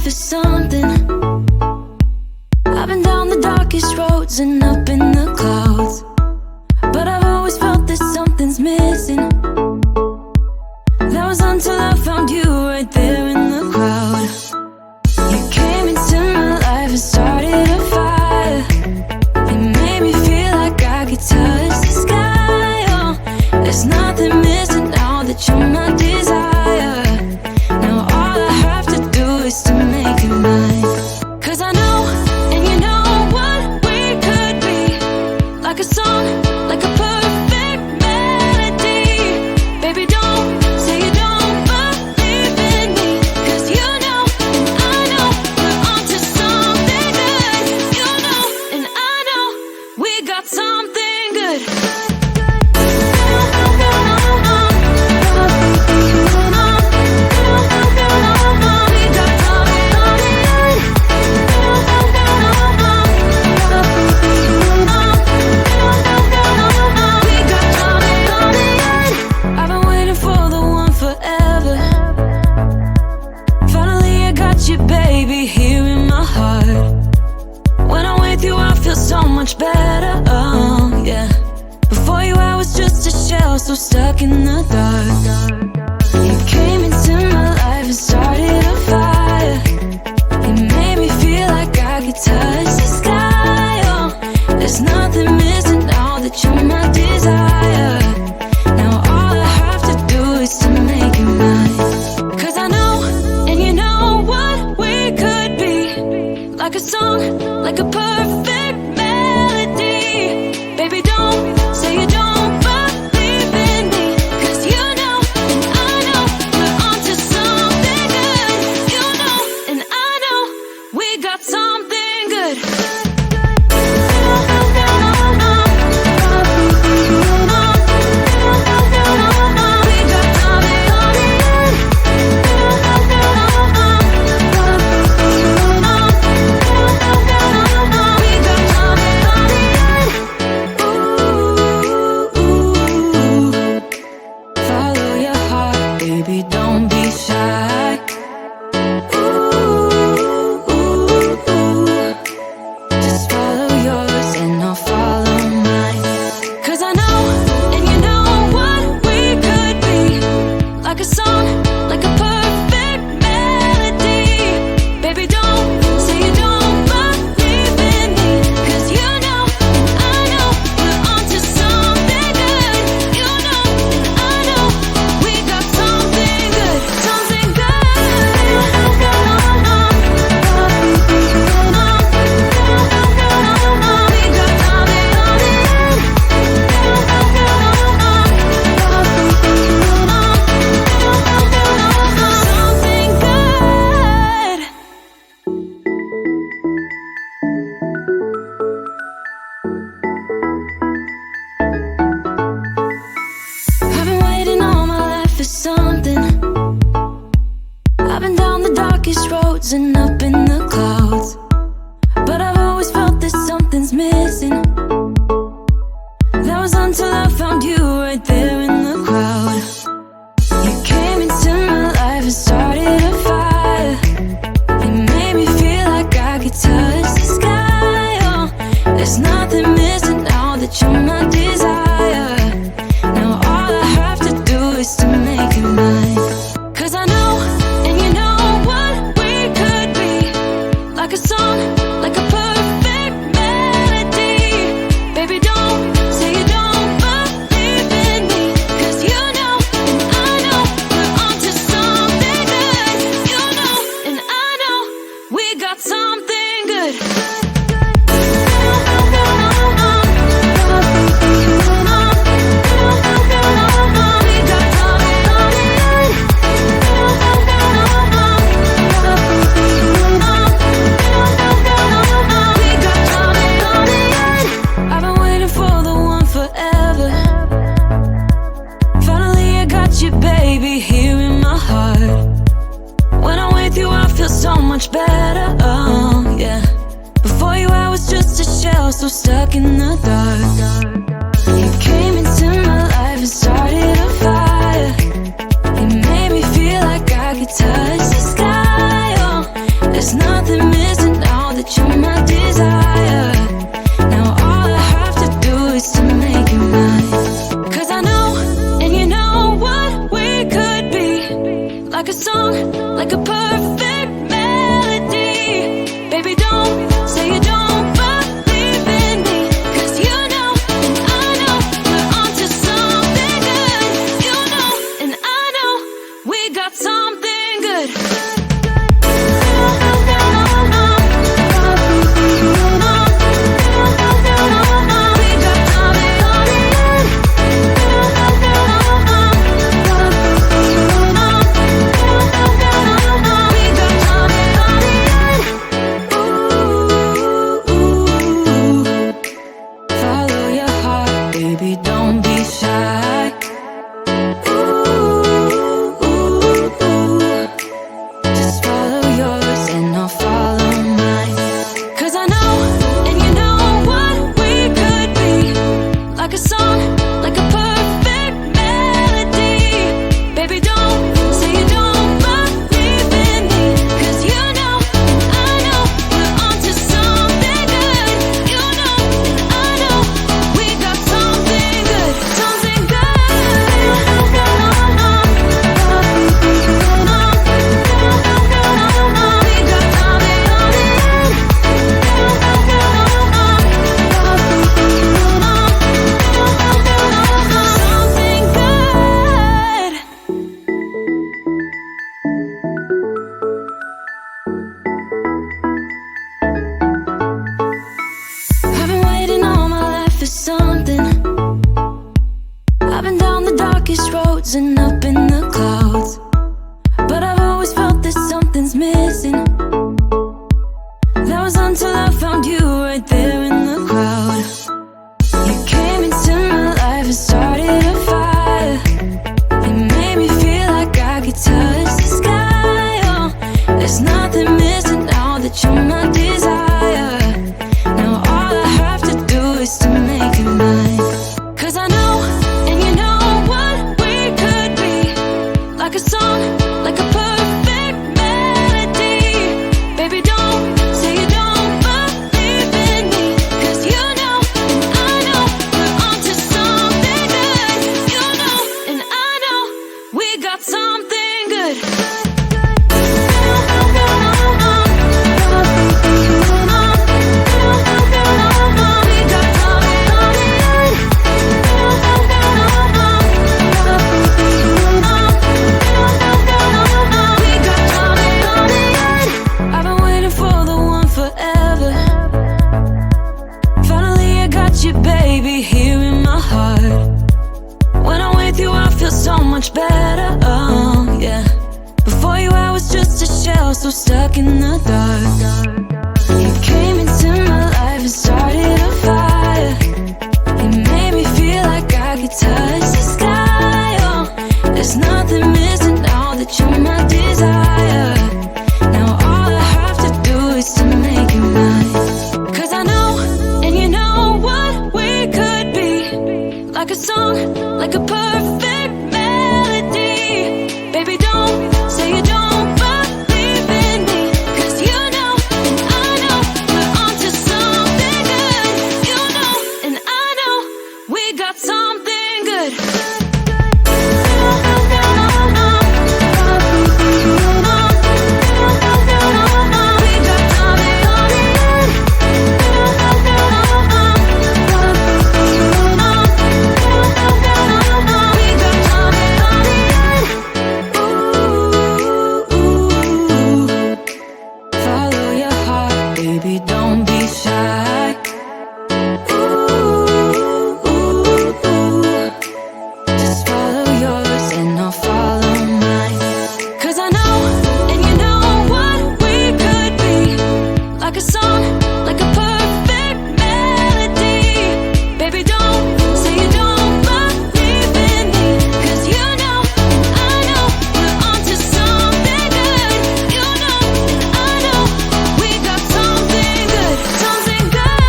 life is something. I've been down the darkest roads and up in the clouds, but I've always felt that something's missing. That was until I found you right there in the crowd. You came into my life and started a fire. You made me feel like I could touch the sky. Oh, there's nothing missing now that you're my desire. Now all I have to do is to make you mine. 'Cause I know, and you know what we could be. Like a song, like a perfect melody. Baby, don't say you don't believe in me, 'cause you know, and I know, we're onto something good. You know, and I know, we got something good. I've been waiting for the one forever. Finally I got you, baby, here in my heart. When I'm with you I feel so much better, oh yeah. Before you I was just a shell, so stuck in the dark. You came into my life and started a fire. You made me feel like I could touch the sky. Oh, there's nothing missing now that you're my desire. Now all I have to do is to make you mine. 'Cause I know, and you know what we could be. Like a song, like a perfect melody. Baby, don't say you don't believe in me, 'cause you know, and I know, we're onto something good. You know, and I know, we got something good. Follow your heart, baby, don't be shy. Just follow yours and I'll follow mine. 'Cause I know, and you know what we could be. Like a song, like a perfect melody. Baby, don't say you don't believe in me, 'cause you know, and I know, we're onto something good. You know, and I know, we got something good. Something good. Something good. I've been waiting all my life for something. I've been down the darkest roads and up in the clouds, but I've always felt that something's missing. That was until I found you right there in the crowd. You came into my life and started a fire. You made me feel like I could touch the sky. Oh, there's nothing missing now that you're my desire. Now all I have to do is to make you mine. 'Cause I know, and you know what we could be. Like a song, like a perfect melody. Baby, don't say you don't believe in me, 'cause you know, and I know, we're onto something good. You know, and I know, we got something good. I've been waiting for the one forever. Finally I got you, baby, here in my heart. When I'm with you I feel so much better, oh yeah. Before you I was just a shell, so stuck in the dark. You came into my life and started a fire. You made me feel like I could touch the sky. Oh, there's you, baby, here in my heart. When I'm with you, I feel so much better, oh, yeah. Before you, I was just a shell, so stuck in the dark. You came into my life and started a fire. You made me feel like I could touch the sky, oh. There's nothing missing now that you're my desire. Now all I have to do is to make you mine. 'Cause I know, and you know what we could be. Like a song, like a perfect melody. Baby, don't say you don't believe in me. 'Cause you know, and I know, we're onto something good. You know, and I know, we got something good. Baby, don't be shy. Just follow yours and I'll follow mine. 'Cause I know, and you know what we could be. Like a song, like a perfect melody. Baby, don't say you don't believe in me. 'Cause you know, and I know, we're onto something good. You know, and I know, we got something good. Something good.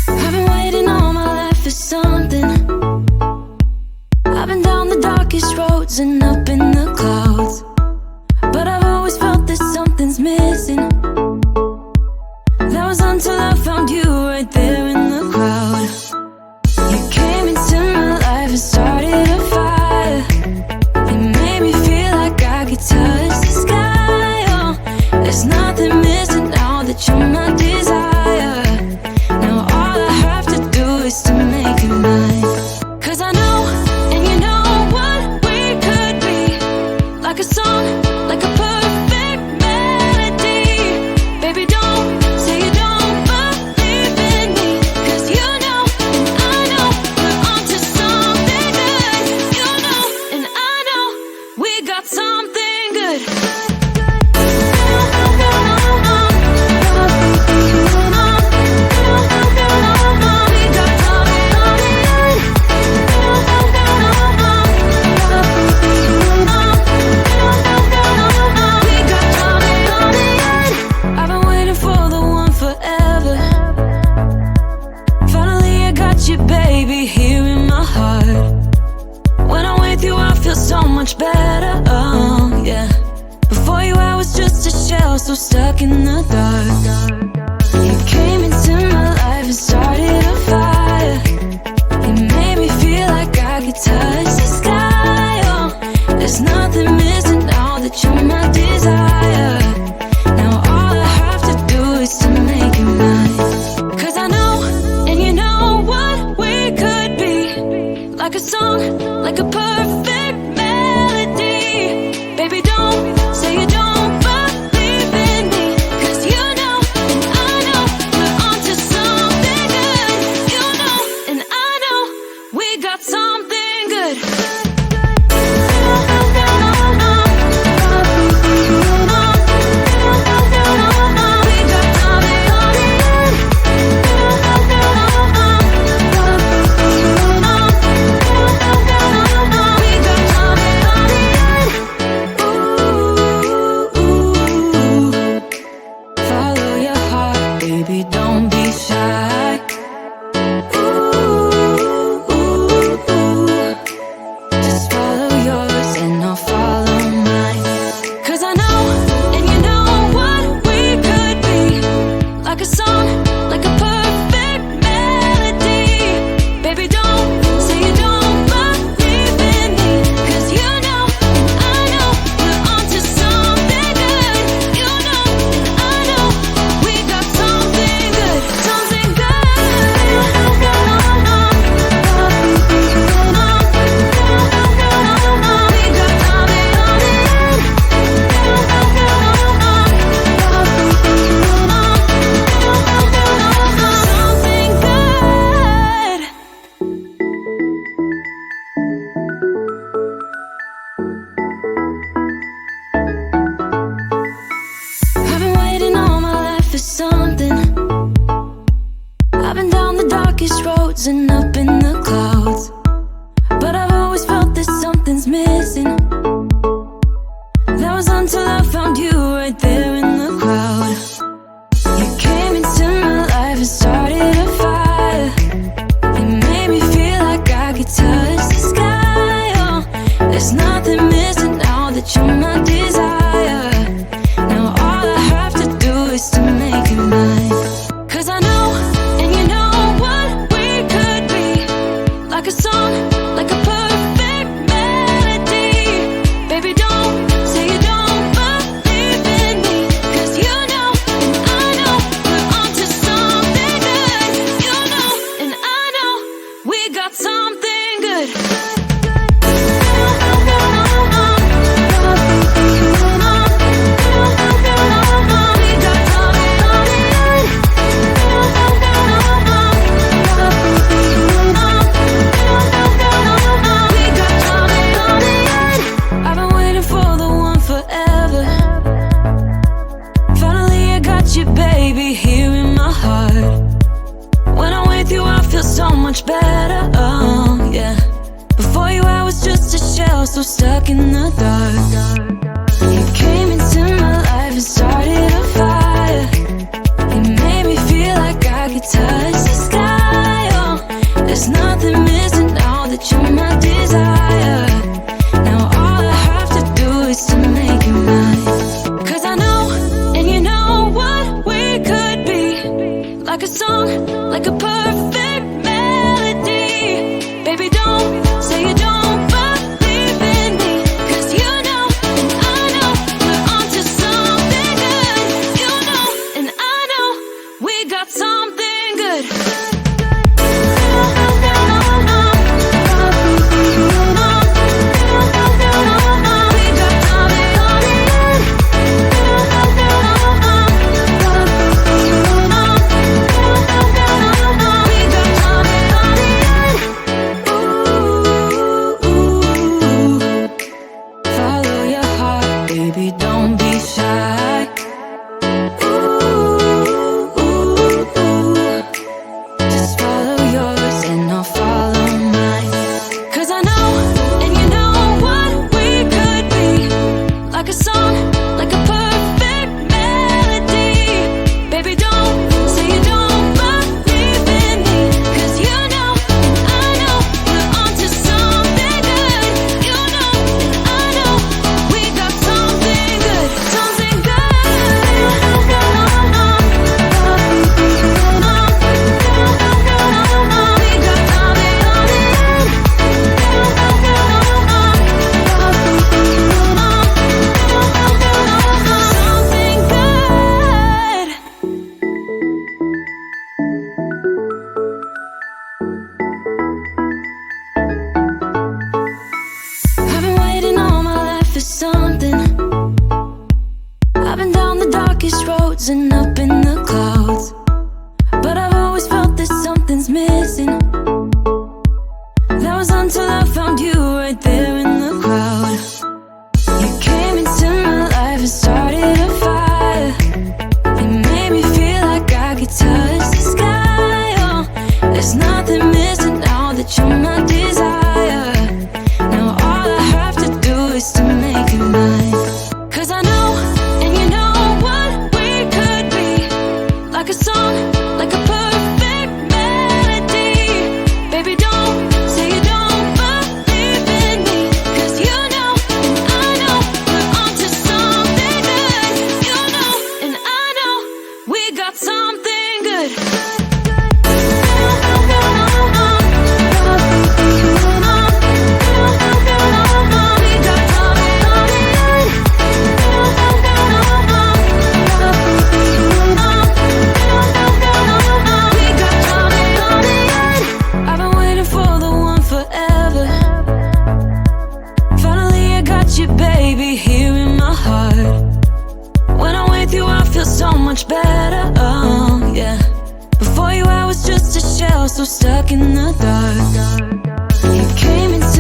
I've been waiting all my life for something. I've been down the darkest roads and up in the clouds, but I've always felt that something's missing. That was until I found you right there in the crowd. You came into my life and started a fire. You made me feel like I could touch the sky, oh. There's nothing missing now that you're my desire. Now all I have to do is to make you mine. 'Cause I know, and you know what we could be. Like a song, like a perfect melody. Baby, don't say you don't believe in me. 'Cause you know, and I know, we're onto something good. You know, and I know, we got something good. I've been waiting for the one forever. Finally I got you, baby, here in my heart. When I'm with you, I feel so much better, oh, yeah. Before you, I was just a shell, so stuck in the dark. You came into my life and started a fire. You made me feel like I could touch the sky, oh. There's nothing missing now that you're my desire. Now all I have to do is to make you mine. 'Cause I know, and you know what we could be. Like a song, like a perfect melody. Baby, don't say you don't believe in me. 'Cause you know, and I know, we're onto something good. You know, and I know, we got something good. frozen up in the clouds. But I've always felt that something's missing. That was until I found you right there in the crowd. You came into my life and started a fire. You made me feel like I could touch the sky. Oh, there's nothing missing now that you're my desire. Now all I have to do is to make you mine. 'Cause I know, and you know what we could be. Like a song, like a perfect melody. Baby, don't say you don't believe in me. 'Cause you know, and I know, we're onto something good. You know, and I know, we got something good. I've been waiting for the one forever. Finally I got you, baby, here in my heart. When I'm with you I feel so much better, oh yeah. Before you I was just a shell, so stuck in the dark. You came into my life and started a fire. You made me feel like I could touch the sky, oh. There's nothing missing now that you're my desire. Now all I have to do is to make you mine. 'Cause I know, and you know what we could be. Like a song, like a perfect melody. Baby, don't say you don't believe in me. 'Cause you know, and I know, we're onto something good. You know, and I know, we got something good. Follow your heart, baby, don't be shy. Just follow yours and I'll follow mine. 'Cause I know, and you know what we could be. Like a song, like a perfect melody. Baby, don't say you don't believe in me. 'Cause you know, and I know, we're onto something good. You know, and I know, we got something good. Something good. I've been waiting all my life for something. I've been down the darkest roads and up in the clouds. But I've always felt that something's missing. That was until I found you right there in the crowd. You came into my life and started a fire. You made me feel like I could touch the sky, oh. There's nothing missing now that you're my desire. Now all I have to do is to make you mine. 'Cause I know, and you know what we could be. Like a song, like a perfect melody. Baby, don't say you don't believe in me. 'Cause you know, and I know, we're onto something good. You know, and I know, we got something good. I've been waiting for the one forever. Finally I got you, baby, here in my heart. When I'm with you I feel so much better, oh yeah. Before you I was just a shell, so stuck in the dark. You came into